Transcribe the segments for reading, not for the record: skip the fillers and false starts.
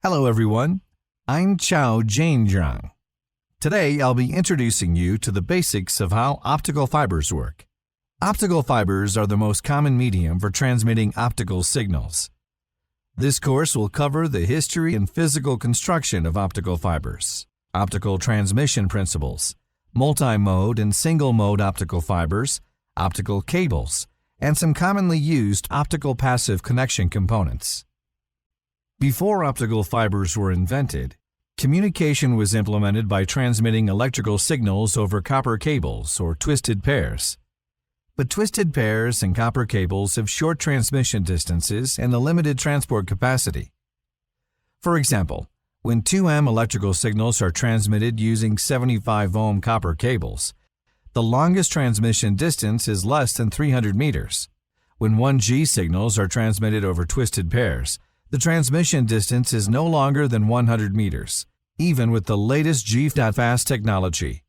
Hello everyone, I'm Chao Jane Zhang. Today I'll be introducing you to the basics of how optical fibers work. Optical fibers are the most common medium for transmitting optical signals. This course will cover the history and physical construction of optical fibers, optical transmission principles, multi-mode and single-mode optical fibers, optical cables, and some commonly used optical passive connection components. Before optical fibers were invented, communication was implemented by transmitting electrical signals over copper cables or twisted pairs. But twisted pairs and copper cables have short transmission distances and a limited transport capacity. For example, when 2M electrical signals are transmitted using 75-ohm copper cables, the longest transmission distance is less than 300 meters. When 1G signals are transmitted over twisted pairs, the transmission distance is no longer than 100 meters, even with the latest G.fast technology.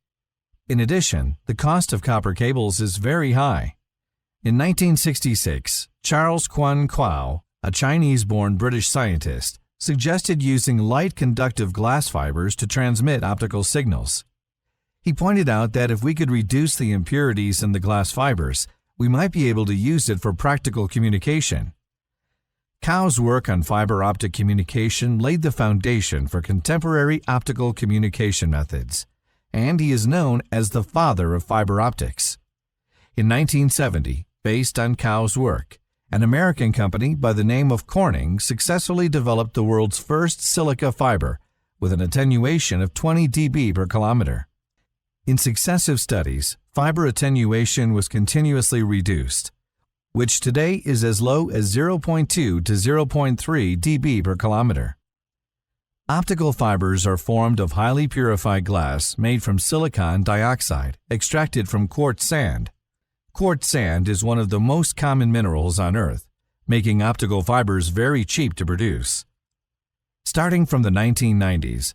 In addition, the cost of copper cables is very high. In 1966, Charles Quan Kuo, a Chinese-born British scientist, suggested using light conductive glass fibers to transmit optical signals. He pointed out that if we could reduce the impurities in the glass fibers, we might be able to use it for practical communication. Kuo's work on fiber optic communication laid the foundation for contemporary optical communication methods, and he is known as the father of fiber optics. In 1970, based on Kuo's work, an American company by the name of Corning successfully developed the world's first silica fiber with an attenuation of 20 dB per kilometer. In successive studies, fiber attenuation was continuously reduced, which today is as low as 0.2 to 0.3 dB per kilometer. Optical fibers are formed of highly purified glass made from silicon dioxide extracted from quartz sand. Quartz sand is one of the most common minerals on Earth, making optical fibers very cheap to produce. Starting from the 1990s,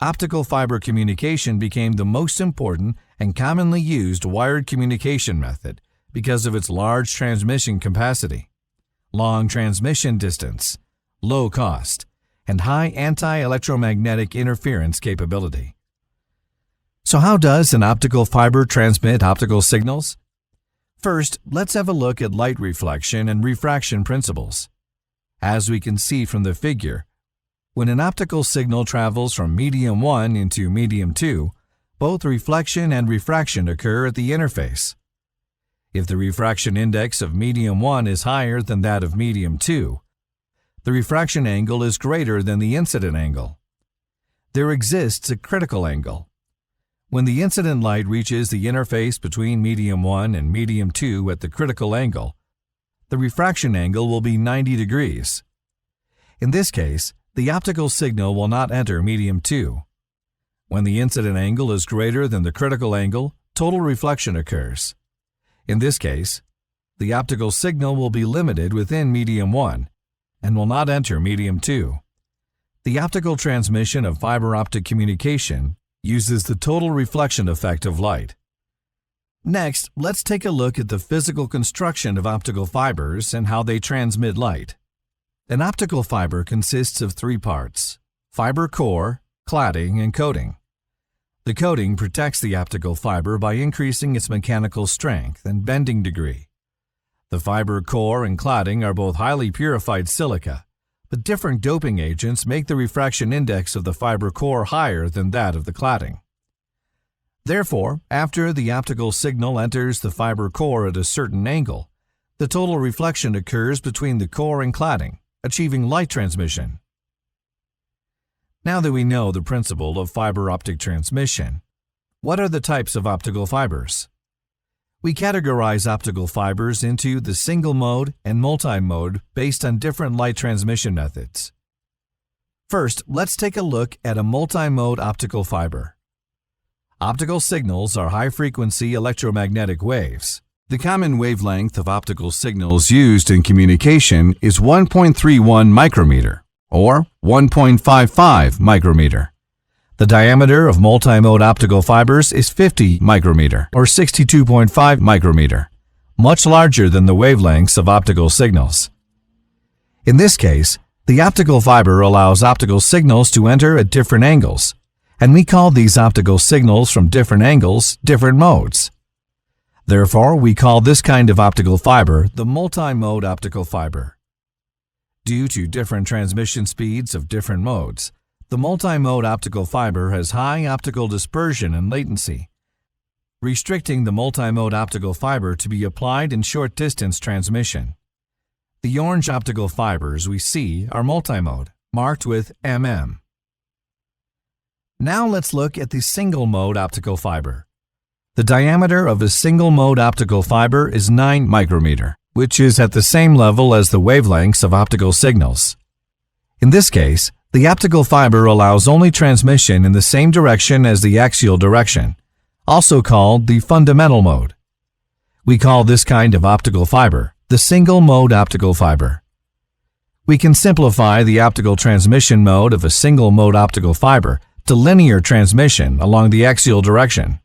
optical fiber communication became the most important and commonly used wired communication method because of its large transmission capacity, long transmission distance, low cost, and high anti-electromagnetic interference capability. So how does an optical fiber transmit optical signals? First, let's have a look at light reflection and refraction principles. As we can see from the figure, when an optical signal travels from medium 1 into medium 2, both reflection and refraction occur at the interface. If the refraction index of medium 1 is higher than that of medium 2, the refraction angle is greater than the incident angle. There exists a critical angle. When the incident light reaches the interface between medium 1 and medium 2 at the critical angle, the refraction angle will be 90 degrees. In this case, the optical signal will not enter medium 2. When the incident angle is greater than the critical angle, total reflection occurs. In this case, the optical signal will be limited within medium 1 and will not enter medium 2. The optical transmission of fiber optic communication uses the total reflection effect of light. Next, let's take a look at the physical construction of optical fibers and how they transmit light. An optical fiber consists of 3 parts: fiber core, cladding, and coating. The coating protects the optical fiber by increasing its mechanical strength and bending degree. The fiber core and cladding are both highly purified silica, but different doping agents make the refraction index of the fiber core higher than that of the cladding. Therefore, after the optical signal enters the fiber core at a certain angle, the total reflection occurs between the core and cladding, achieving light transmission. Now that we know the principle of fiber optic transmission, what are the types of optical fibers? We categorize optical fibers into the single-mode and multi-mode based on different light transmission methods. First, let's take a look at a multi-mode optical fiber. Optical signals are high-frequency electromagnetic waves. The common wavelength of optical signals used in communication is 1.31 micrometer, or 1.55 micrometer. The diameter of multi-mode optical fibers is 50 micrometer, or 62.5 micrometer, much larger than the wavelengths of optical signals. In this case, The optical fiber allows optical signals to enter at different angles, and we call these optical signals from different angles different modes. Therefore, we call this kind of optical fiber the multi-mode optical fiber. Due to different transmission speeds of different modes, the multi-mode optical fiber has high optical dispersion and latency, restricting the multi-mode optical fiber to be applied in short-distance transmission. The orange optical fibers we see are multi-mode, marked with MM. Now let's look at the single-mode optical fiber. The diameter of a single-mode optical fiber is 9 micrometer, which is at the same level as the wavelengths of optical signals. In this case, the optical fiber allows only transmission in the same direction as the axial direction, also called the fundamental mode. We call this kind of optical fiber the single-mode optical fiber. We can simplify the optical transmission mode of a single-mode optical fiber to linear transmission along the axial direction.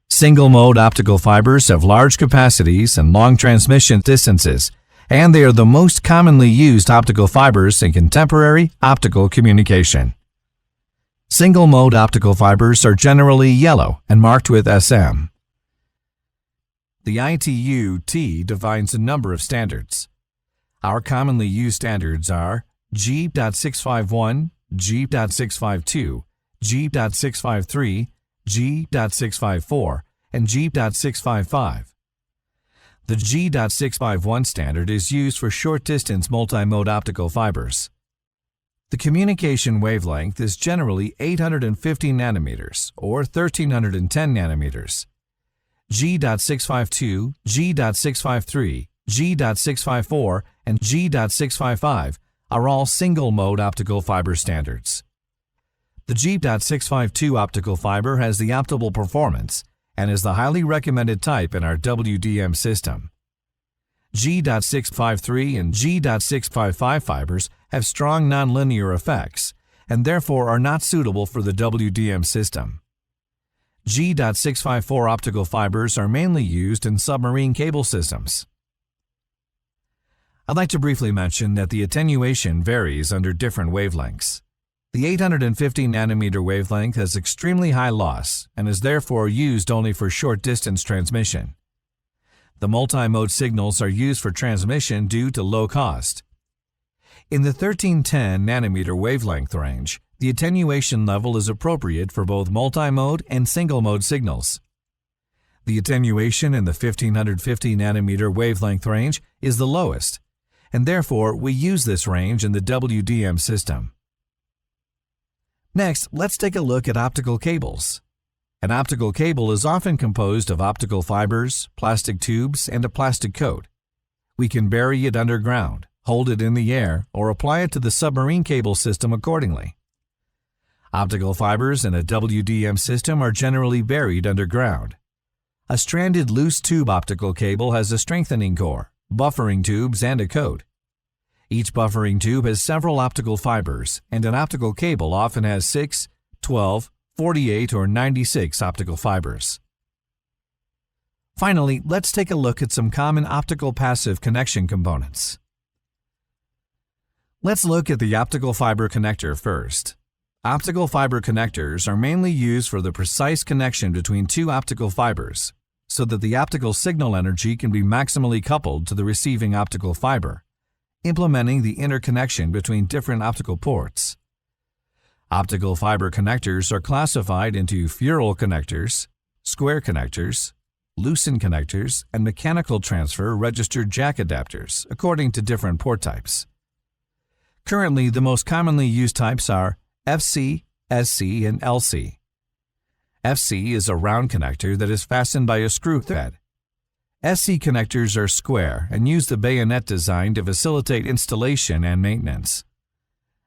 Single-mode optical fibers have large capacities and long transmission distances, and they are the most commonly used optical fibers in contemporary optical communication. Single-mode optical fibers are generally yellow and marked with SM. The ITU-T defines a number of standards. Our commonly used standards are G.651, G.652, G.653, G.654, and G.655. The G.651 standard is used for short-distance multi-mode optical fibers. The communication wavelength is generally 850 nanometers or 1310 nanometers. G.652, G.653, G.654, and G.655 are all single-mode optical fiber standards. The G.652 optical fiber has the optimal performance and is the highly recommended type in our WDM system. G.653 and G.655 fibers have strong nonlinear effects and therefore are not suitable for the WDM system. G.654 optical fibers are mainly used in submarine cable systems. I'd like to briefly mention that the attenuation varies under different wavelengths. The 850 nanometer wavelength has extremely high loss and is therefore used only for short-distance transmission. The multi-mode signals are used for transmission due to low cost. In the 1310 nanometer wavelength range, the attenuation level is appropriate for both multi-mode and single-mode signals. The attenuation in the 1550 nanometer wavelength range is the lowest, and therefore we use this range in the WDM system. Next, let's take a look at optical cables. An optical cable is often composed of optical fibers, plastic tubes, and a plastic coat. We can bury it underground, hold it in the air, or apply it to the submarine cable system accordingly. Optical fibers in a WDM system are generally buried underground. A stranded loose tube optical cable has a strengthening core, buffering tubes, and a coat. Each buffering tube has several optical fibers, and an optical cable often has 6, 12, 48, or 96 optical fibers. Finally, let's take a look at some common optical passive connection components. Let's look at the optical fiber connector first. Optical fiber connectors are mainly used for the precise connection between two optical fibers, so that the optical signal energy can be maximally coupled to the receiving optical fiber, implementing the interconnection between different optical ports. Optical fiber connectors are classified into ferrule connectors, square connectors, Lucent connectors, and mechanical transfer registered jack adapters, according to different port types. Currently, the most commonly used types are FC, SC, and LC. FC is a round connector that is fastened by a screw thread. SC connectors are square and use the bayonet design to facilitate installation and maintenance.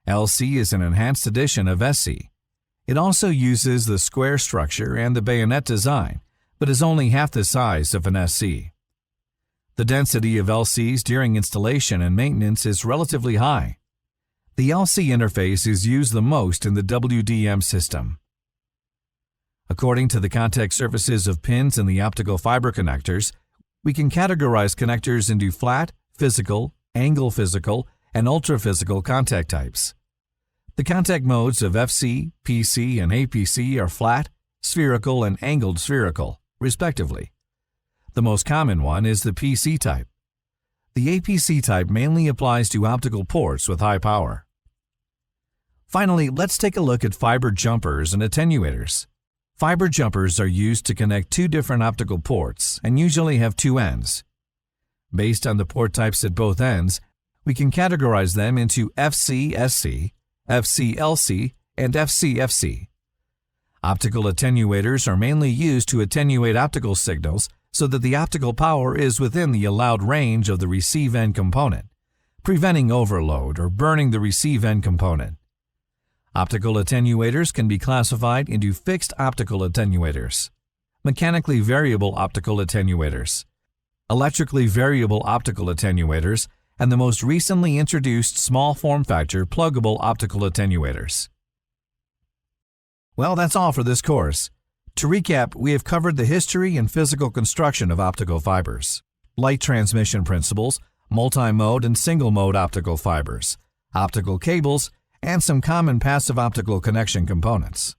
LC is an enhanced edition of SC. It also uses the square structure and the bayonet design, but is only half the size of an SC. The density of LCs during installation and maintenance is relatively high. The LC interface is used the most in the WDM system. According to the contact surfaces of pins in the optical fiber connectors, we can categorize connectors into flat, physical, angle physical, and ultraphysical contact types. The contact modes of FC, PC, and APC are flat, spherical, and angled spherical, respectively. The most common one is the PC type. The APC type mainly applies to optical ports with high power. Finally, let's take a look at fiber jumpers and attenuators. Fiber jumpers are used to connect two different optical ports and usually have two ends. Based on the port types at both ends, we can categorize them into FC-SC, FC-LC, and FC-FC. Optical attenuators are mainly used to attenuate optical signals so that the optical power is within the allowed range of the receive end component, preventing overload or burning the receive end component. Optical attenuators can be classified into fixed optical attenuators, mechanically variable optical attenuators, electrically variable optical attenuators, and the most recently introduced small form factor pluggable optical attenuators. Well, that's all for this course. To recap, we have covered the history and physical construction of optical fibers, light transmission principles, multi-mode and single-mode optical fibers, optical cables, and some common passive optical connection components.